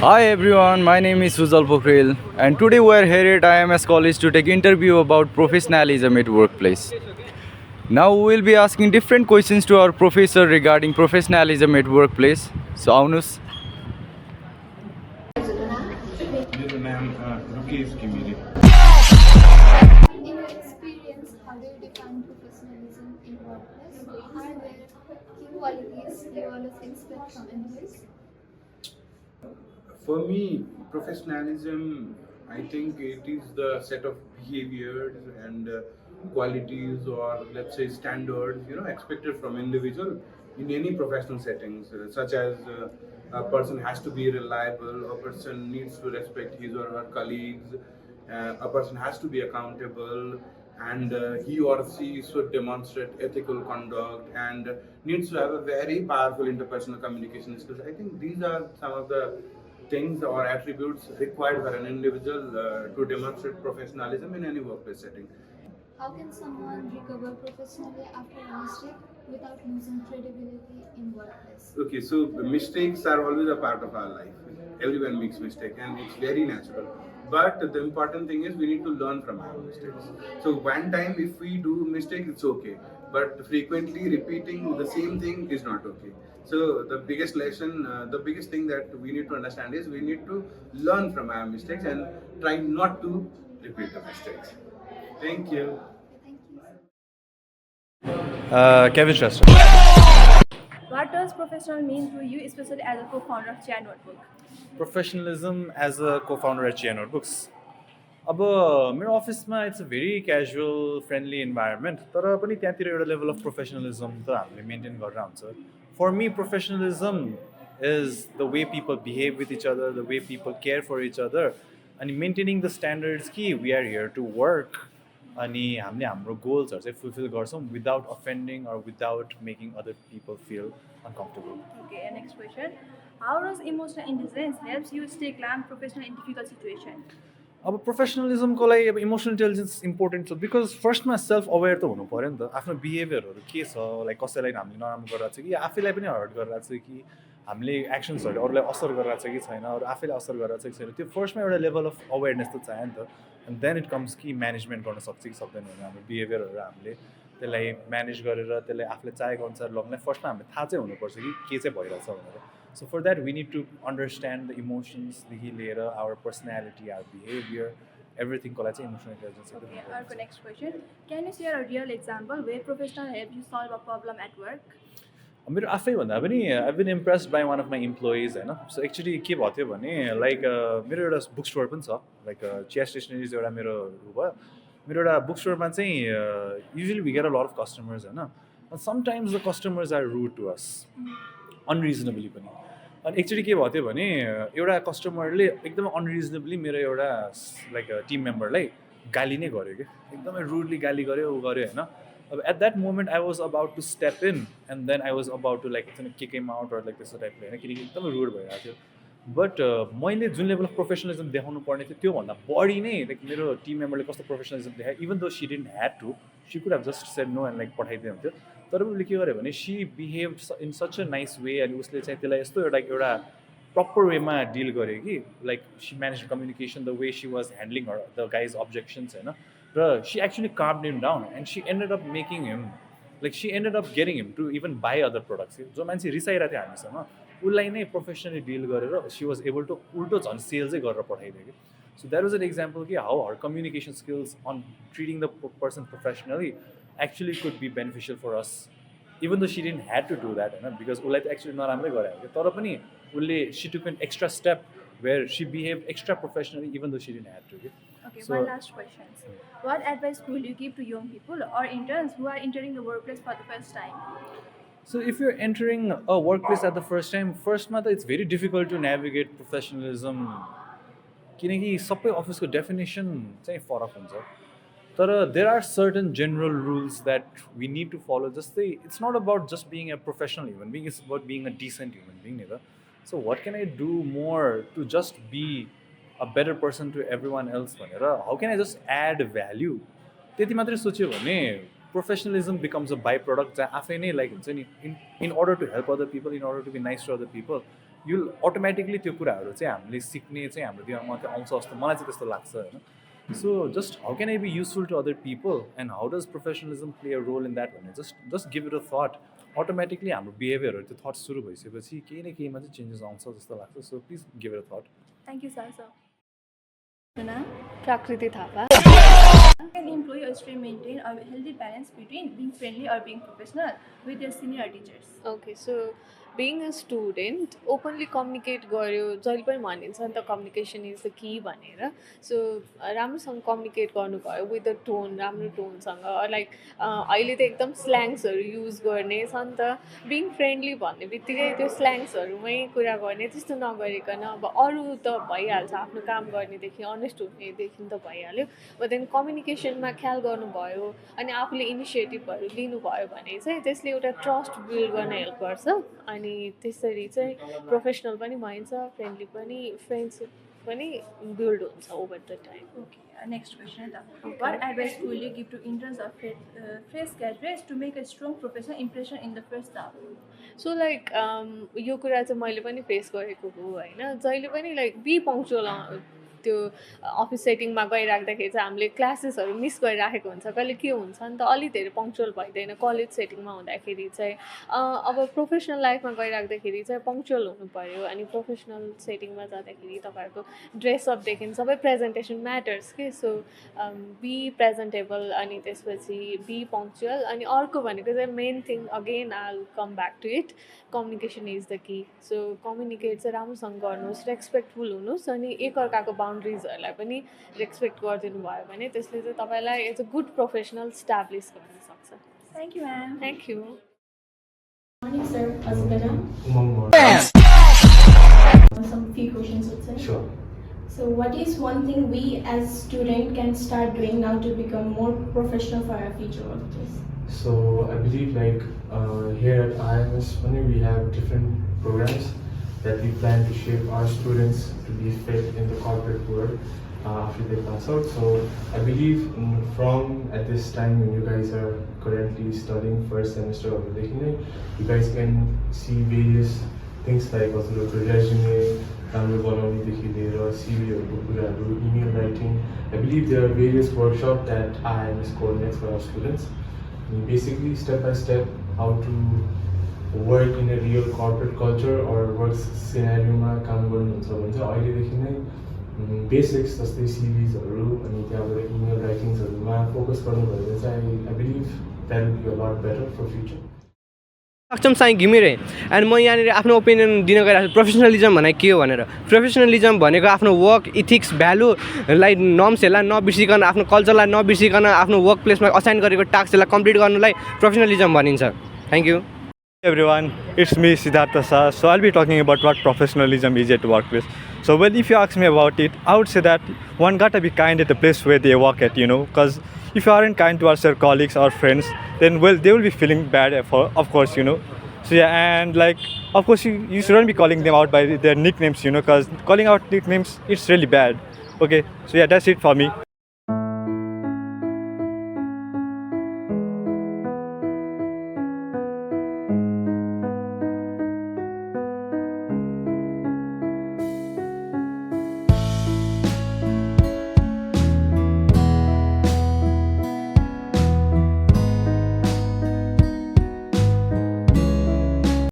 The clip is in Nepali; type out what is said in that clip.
Hi everyone, my name is Sujal Pokhrel and today we are here at IIMS College to take interview about professionalism at workplace. Now we will be asking different questions to our professor regarding professionalism at workplace. So Aunus, Little ma'am, रुकिए इसकी मेरी In your experience, how do you define professionalism in workplace? Are there key qualities you always expect from employees? For me, professionalism, I think it is the set of behaviors and qualities, or let's say standards, expected from individual in any professional settings, such as a person has to be reliable, a person needs to respect his or her colleagues, a person has to be accountable, and he or she should demonstrate ethical conduct and needs to have a very powerful interpersonal communication skills. I think these are some of the things or attributes required for an individual to demonstrate professionalism in any workplace setting. How can someone recover professionally after a mistake without losing credibility in workplace? Okay, so mistakes are always a part of our life. Everyone makes mistake, and it's very natural. But the important thing is we need to learn from our mistakes. So one time, if we do mistake, it's okay. But frequently repeating the same thing is not okay. So the biggest lesson, the biggest thing that we need to understand is we need to learn from our mistakes and try not to repeat the mistakes. Thank you. Thank you. Kevin Shrestha. What does professional mean to you, especially as a co-founder of Chair Notebook? Professionalism as a co-founder at GN Notebooks. अब मेरो अफिसमा it's a very casual friendly environment तर पनि त्यहाँतिर एउटा लेभल अफ प्रोफेसनलिजम त हामीले मेन्टेन गरेर हुन्छ for me professionalism is the way people behave with each other the way people care for each other अनि मेन्टेनिङ द स्ट्यान्डर्ड्स कि we are here to work अनि हामीले हाम्रो गोल्सहरू चाहिँ फुलफिल गर्छौँ without offending or without making other people feel uncomfortable. Okay, and next question. How does emotional intelligence helps you stay calm professional in difficult situation? अब प्रोफेसनलिजमको लागि अब इमोसनल इन्टेलिजेन्स इम्पोर्टेन्ट छ बिकज फर्स्टमा सेल्फ अवेर त हुनु पऱ्यो नि त आफ्नो बिहेभियरहरू के छ लाइक कसैलाई हामीले नराम्रो गरिरहेको छ कि आफैलाई पनि हर्ट गरिरहेको छ कि हामीले एक्सन्सहरूले अरूलाई असर गरिरहेको छ कि छैन अरू आफैलाई असर गरिरहेको छ कि छैन त्यो फर्स्टमा एउटा लेभल अफ अवेरनेस त चाहियो नि त एन्ड देन इट कम्स कि म्यानेजमेन्ट गर्न सक्छ कि सक्दैन भने हाम्रो बिहेभियरहरू हामीले त्यसलाई म्यानेज गरेर त्यसलाई आफूले चाहेको अनुसार लग्नलाई फर्स्टमा हामीले थाहा चाहिँ हुनुपर्छ कि के चाहिँ भइरहेछ भनेर. So for that, we need to understand the emotions, the layer, our personality, our behavior, everything. Called emotional intelligence. Okay, our next question. Can you share a real example where professional help you solve a problem at work? मेरो आफै भन्दा पनि I've been impressed by one of my employees होइन. So actually के भएको थियो भने लाइक मेरो एउटा बुक स्टोर पनि छ लाइक चिया स्टेसनरिज एउटा मेरो भयो मेरो एउटा बुक स्टोरमा चाहिँ usually we get a lot of customers होइन sometimes the customers are rude to us unreasonably पनि. अनि एक्चुली के भएको थियो भने एउटा कस्टमरले एकदमै अनरिजनेबली मेरो एउटा लाइक टिम मेम्बरलाई गाली नै गर्यो कि एकदमै रुडली गाली गर्यो ऊ गर्यो होइन. अब at that moment I was about to step in and then I was about to like kick him out or like त्यस्तो टाइपले होइन किनकि एकदमै रुड भइरहेको थियो. बट मैले जुन लेभल अफ प्रोफेसनलिजम देखाउनु पर्ने थियो त्योभन्दा बढी नै लाइक मेरो टिम मेम्बरले कस्तो प्रोफेसनलिजम देखायो even though she didn't had to she could have just said no and like पठाइदियो हुन्थ्यो तर उसले के गर्यो भने she behave in such a nice way अनि उसले चाहिँ त्यसलाई यस्तो एउटा प्रपर वेमा डिल गर्यो कि like she manage communication the way she was handling the guy's objections होइन र she actually calmed him down and she ended up making him like she ended up getting him to even buy other products. जो मान्छे रिसाइरहेको थियो हामीसँग उसलाई नै प्रोफेसनली डिल गरेर सी वाज एबल टु उल्टो झन् सेल चाहिँ गरेर पठाइदियो कि. So that was an example कि how her communication skills on treating the person professionally actually could be beneficial for us even the she didn't had to do that होइन बिकज उसलाई त एक्चुली नराम्रै गरायो कि तर पनि उसले she took an extra step where she behave extra professionally even the she didn't had to कि. Okay, So- one last question. What advice will you give to young people or interns who are entering the workplace for the first time? So if you're entering a workplace at the first time, it's very difficult to navigate professionalism किनकि सबै अफिसको डेफिनेसन चाहिँ फरक हुन्छ तर there are certain general rules that we need to follow जस्तै it's not about just being a professional human being it's about being a decent human being नि त. So what can I do more to just be a better person to everyone else भनेर how can I just add value त्यति मात्रै सोच्यो भने professionalism becomes a by product जहाँ आफै नै लाइक हुन्छ नि in order to help other people in order to be nice to other people you'll automatically त्यो कुराहरू चाहिँ हामीले सिक्ने चाहिँ हाम्रो दिमागमा चाहिँ आउँछ जस्तो मलाई चाहिँ त्यस्तो लाग्छ होइन. So just how can I be useful to other people and how does professionalism play a role in that one? Just give it a thought. Automatically हाम्रो बिहेभियरहरू त्यो थट सुरु भइसकेपछि केही न केहीमा चाहिँ चेन्जेस आउँछ जस्तो लाग्छ. So please give it a thought. Thank you, sir. Prakriti Thapa. Can employee or student maintain a healthy balance between being friendly or being professional with their senior teachers? Okay, so being a student, openly communicate गर्यो जहिले पनि भनिन्छ नि त कम्युनिकेसन इज द की भनेर. सो राम्रोसँग कम्युनिकेट गर्नुभयो विथ द टोन, राम्रो टोनसँग. लाइक अहिले त एकदम स्ल्याङ्सहरू युज गर्ने छ नि त. बिङ फ्रेन्डली भन्ने बित्तिकै त्यो स्ल्याङ्सहरूमै कुरा गर्ने त्यस्तो नगरिकन अब अरू त भइहाल्छ, आफ्नो काम गर्नेदेखि अनेस्ट हुनेदेखि त भइहाल्यो. बट देन कम्युनिकेसनमा ख्याल गर्नुभयो अनि आफूले इनिसिएटिभहरू लिनुभयो भने चाहिँ त्यसले एउटा ट्रस्ट बिल्ड गर्न हेल्प गर्छ. अनि त्यसरी चाहिँ प्रोफेसनल पनि भइन्छ, फ्रेन्डली पनि, फ्रेन्डसिप पनि बिल्ड हुन्छ over the time. Okay, next question. What advice will you give to interns or fresh graduates to make a strong professional impression in the first job? So like यो कुरा चाहिँ मैले पनि फेस गरेको हो होइन. जहिले पनि लाइक बी पङ्क्चुअल. त्यो अफिस सेटिङमा गइराख्दाखेरि चाहिँ हामीले क्लासेसहरू मिस गरिराखेको हुन्छ. कहिले के हुन्छ नि त अलिक धेरै पङ्क्चुअल भइँदैन. कलेज सेटिङमा हुँदाखेरि चाहिँ अब प्रोफेसनल लाइफमा गइराख्दाखेरि चाहिँ पङ्क्चुअल हुनु पऱ्यो. अनि प्रोफेसनल सेटिङमा जाँदाखेरि तपाईँहरूको ड्रेसअपदेखि सबै प्रेजेन्टेसन म्याटर्स के. सो बी प्रेजेन्टेबल अनि त्यसपछि बी पङ्क्चुअल. अनि अर्को भनेको चाहिँ main thing again I come back to it, communication is the key. So communicate चाहिँ राम्रोसँग गर्नुहोस्, रेस्पेक्टफुल हुनुहोस् अनि एकअर्काको बाउन्ड्रिजहरूलाई पनि रेस्पेक्ट गरिदिनु भयो भने त्यसले चाहिँ तपाईँलाई as a good professional establish गर्न सक्छ. Thank you, ma'am. Thank you. Morning, sir. How's it going? Some few questions would say. Sure. So, what is one thing we as students can start doing now to become more professional for our future workplace? So I believe here at IIMS we have different programs that we plan to shape our students to be fit in the corporate world after they pass out. So I believe from at this time when you guys are currently studying first semester of the you guys can see various things like also the resume, CV, email writing. I believe there are various workshops that IIMS coordinates for our students. Basically step by step how to work in a real corporate culture or work scenario ma काम गर्नुहुन्छ भने चाहिँ अहिलेदेखि नै बेसिक्स जस्तै सिभिजहरू अनि त्यहाँबाट इमेल राइटिङ्सहरूमा फोकस गर्नुभयो भने चाहिँ I believe that will be a lot better for future. Saksham Sai Ghimire and म यहाँनिर आफ्नो ओपिनियन दिन गइरहेको छु प्रोफेसनलिजम भनेको के हो भनेर. प्रोफेसनलिजम भनेको आफ्नो वर्क इथिक्स भ्यालुलाई नर्म्सहरूलाई नबिर्सिकन, आफ्नो कल्चरलाई नबिर्सिकन आफ्नो वर्क प्लेसमा असाइन गरेको टास्कहरूलाई कम्प्लिट गर्नुलाई प्रोफेसनलिजम भनिन्छ. Thank you. Everyone, it's me Siddhartha Shah. So I'll be talking about what professionalism is at workplace. So well, if you ask me about it, I would say that one gotta be kind at the place where they work at, because if you aren't kind towards your colleagues or friends, then well, they will be feeling bad of course, So yeah, and of course you shouldn't be calling them out by their nicknames, because calling out nicknames, it's really bad. Okay, so yeah, that's it for me.